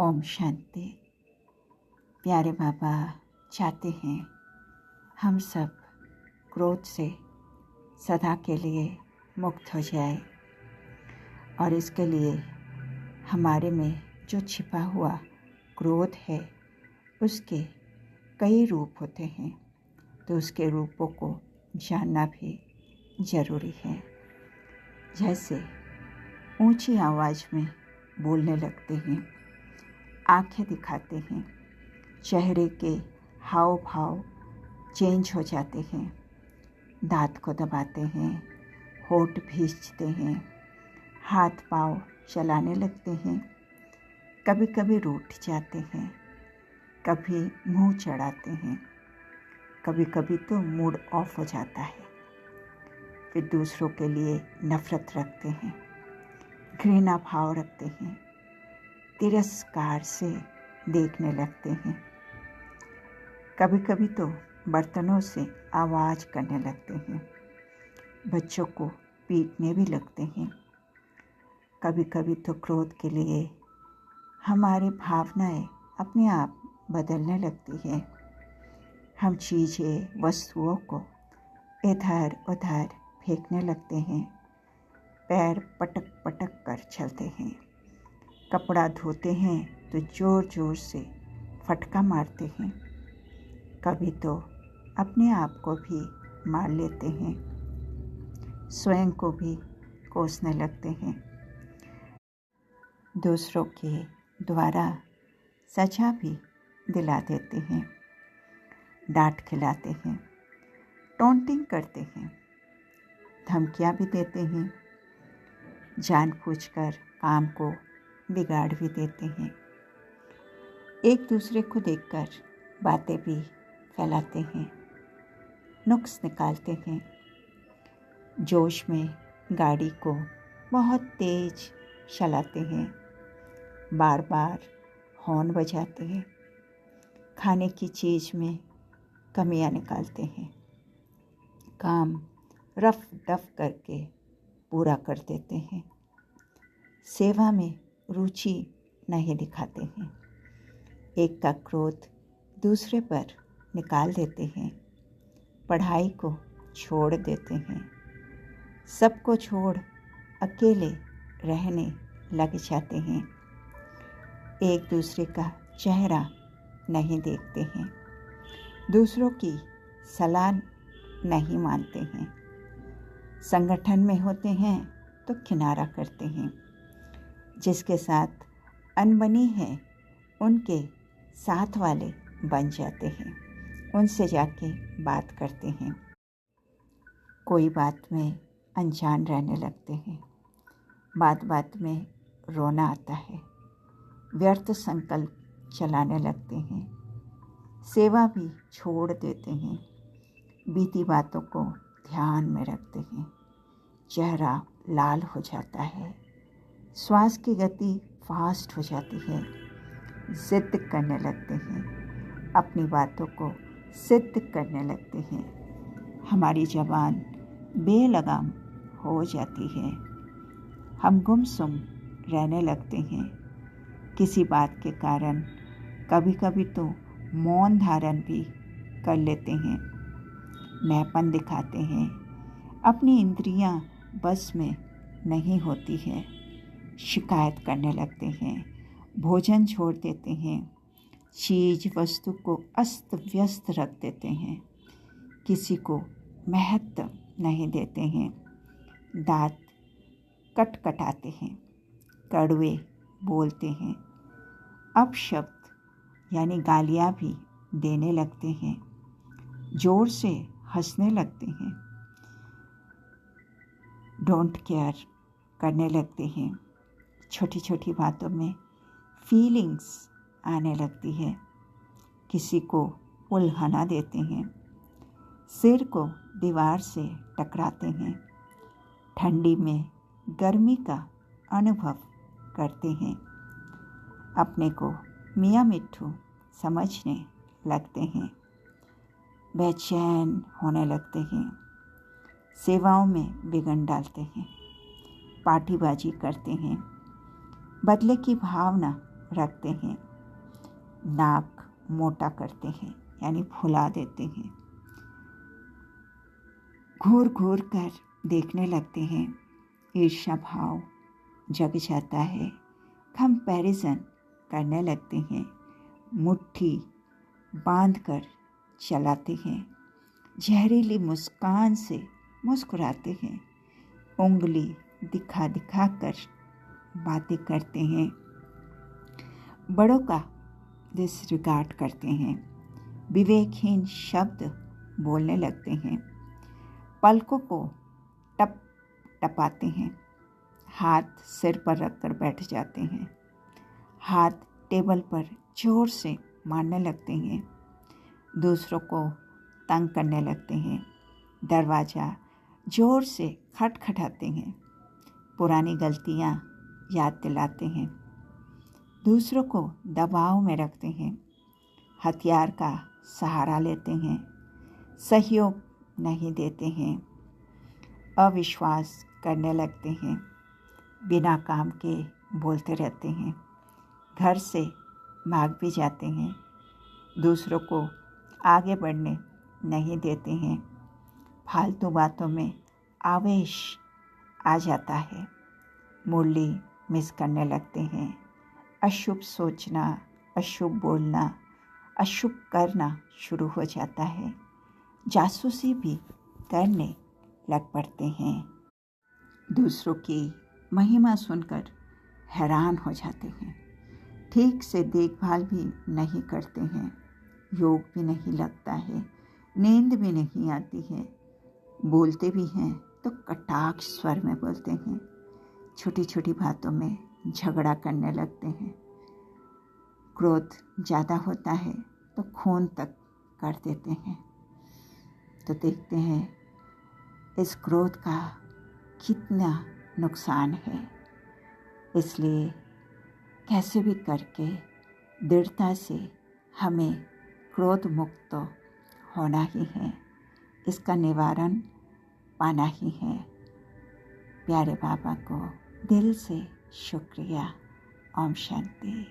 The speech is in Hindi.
ओम शांति। प्यारे बाबा चाहते हैं हम सब क्रोध से सदा के लिए मुक्त हो जाए, और इसके लिए हमारे में जो छिपा हुआ क्रोध है उसके कई रूप होते हैं, तो उसके रूपों को जानना भी ज़रूरी है। जैसे ऊंची आवाज़ में बोलने लगते हैं, आंखें दिखाते हैं, चेहरे के हाव भाव चेंज हो जाते हैं, दांत को दबाते हैं, होंठ भींचते हैं, हाथ पाँव चलाने लगते हैं, कभी कभी रूठ जाते हैं, कभी मुंह चढ़ाते हैं, कभी कभी तो मूड ऑफ हो जाता है। फिर दूसरों के लिए नफ़रत रखते हैं, घृणा भाव रखते हैं, तिरस्कार से देखने लगते हैं, कभी कभी तो बर्तनों से आवाज़ करने लगते हैं, बच्चों को पीटने भी लगते हैं। कभी कभी तो क्रोध के लिए हमारी भावनाएं अपने आप बदलने लगती हैं। हम चीज़ें वस्तुओं को इधर उधर फेंकने लगते हैं, पैर पटक पटक कर चलते हैं, कपड़ा धोते हैं तो ज़ोर ज़ोर से फटका मारते हैं, कभी तो अपने आप को भी मार लेते हैं, स्वयं को भी कोसने लगते हैं, दूसरों के द्वारा सजा भी दिला देते हैं, डांट खिलाते हैं, टॉन्टिंग करते हैं, धमकियां भी देते हैं, जानबूझकर काम को बिगाड़ भी देते हैं, एक दूसरे को देखकर बातें भी फैलाते हैं, नुक्स निकालते हैं, जोश में गाड़ी को बहुत तेज चलाते हैं, बार बार हॉर्न बजाते हैं, खाने की चीज़ में कमियां निकालते हैं, काम रफ दफ करके पूरा कर देते हैं, सेवा में रुचि नहीं दिखाते हैं, एक का क्रोध दूसरे पर निकाल देते हैं, पढ़ाई को छोड़ देते हैं, सबको छोड़ अकेले रहने लग जाते हैं, एक दूसरे का चेहरा नहीं देखते हैं, दूसरों की सलाह नहीं मानते हैं, संगठन में होते हैं तो किनारा करते हैं, जिसके साथ अनबनी है उनके साथ वाले बन जाते हैं, उनसे जाके बात करते हैं, कोई बात में अनजान रहने लगते हैं, बात बात में रोना आता है, व्यर्थ संकल्प चलाने लगते हैं, सेवा भी छोड़ देते हैं, बीती बातों को ध्यान में रखते हैं, चेहरा लाल हो जाता है, श्वास की गति फास्ट हो जाती है, जिद करने लगते हैं, अपनी बातों को सिद्ध करने लगते हैं, हमारी ज़बान बेलगाम हो जाती है, हम गुमसुम रहने लगते हैं, किसी बात के कारण कभी कभी तो मौन धारण भी कर लेते हैं, मैंपन दिखाते हैं, अपनी इंद्रियां बस में नहीं होती है, शिकायत करने लगते हैं, भोजन छोड़ देते हैं, चीज़ वस्तु को अस्त व्यस्त रख देते हैं, किसी को महत्व नहीं देते हैं, दांत कटकटाते हैं, कड़वे बोलते हैं, अपशब्द यानी गालियाँ भी देने लगते हैं, जोर से हंसने लगते हैं, डोंट केयर करने लगते हैं, छोटी छोटी बातों में फीलिंग्स आने लगती है, किसी को उल्हाना देते हैं, सिर को दीवार से टकराते हैं, ठंडी में गर्मी का अनुभव करते हैं, अपने को मियाँ मिट्ठू समझने लगते हैं, बेचैन होने लगते हैं, सेवाओं में विघ्न डालते हैं, पार्टीबाजी करते हैं, बदले की भावना रखते हैं, नाक मोटा करते हैं यानी फुला देते हैं, घूर घूर कर देखने लगते हैं, ईर्ष्या भाव जग जाता है, कंपैरिजन करने लगते हैं, मुट्ठी बांध कर चलाते हैं, जहरीली मुस्कान से मुस्कुराते हैं, उंगली दिखा दिखा कर बातें करते हैं, बड़ों का डिसरिगार्ड करते हैं, विवेकहीन शब्द बोलने लगते हैं, पलकों को टप टपाते हैं, हाथ सिर पर रखकर बैठ जाते हैं, हाथ टेबल पर जोर से मारने लगते हैं, दूसरों को तंग करने लगते हैं, दरवाज़ा जोर से खटखटाते हैं, पुरानी गलतियाँ याद दिलाते हैं, दूसरों को दबाव में रखते हैं, हथियार का सहारा लेते हैं, सहयोग नहीं देते हैं, अविश्वास करने लगते हैं, बिना काम के बोलते रहते हैं, घर से भाग भी जाते हैं, दूसरों को आगे बढ़ने नहीं देते हैं, फालतू बातों में आवेश आ जाता है, मुरली मिस करने लगते हैं, अशुभ सोचना, अशुभ बोलना, अशुभ करना शुरू हो जाता है, जासूसी भी करने लग पड़ते हैं, दूसरों की महिमा सुनकर हैरान हो जाते हैं, ठीक से देखभाल भी नहीं करते हैं, योग भी नहीं लगता है, नींद भी नहीं आती है, बोलते भी हैं तो कटाक्ष स्वर में बोलते हैं, छोटी छोटी बातों में झगड़ा करने लगते हैं, क्रोध ज़्यादा होता है तो खून तक कर देते हैं। तो देखते हैं इस क्रोध का कितना नुकसान है, इसलिए कैसे भी करके दृढ़ता से हमें क्रोध मुक्त तो होना ही है, इसका निवारण पाना ही है। प्यारे बाबा को दिल से शुक्रिया। ओम शांति।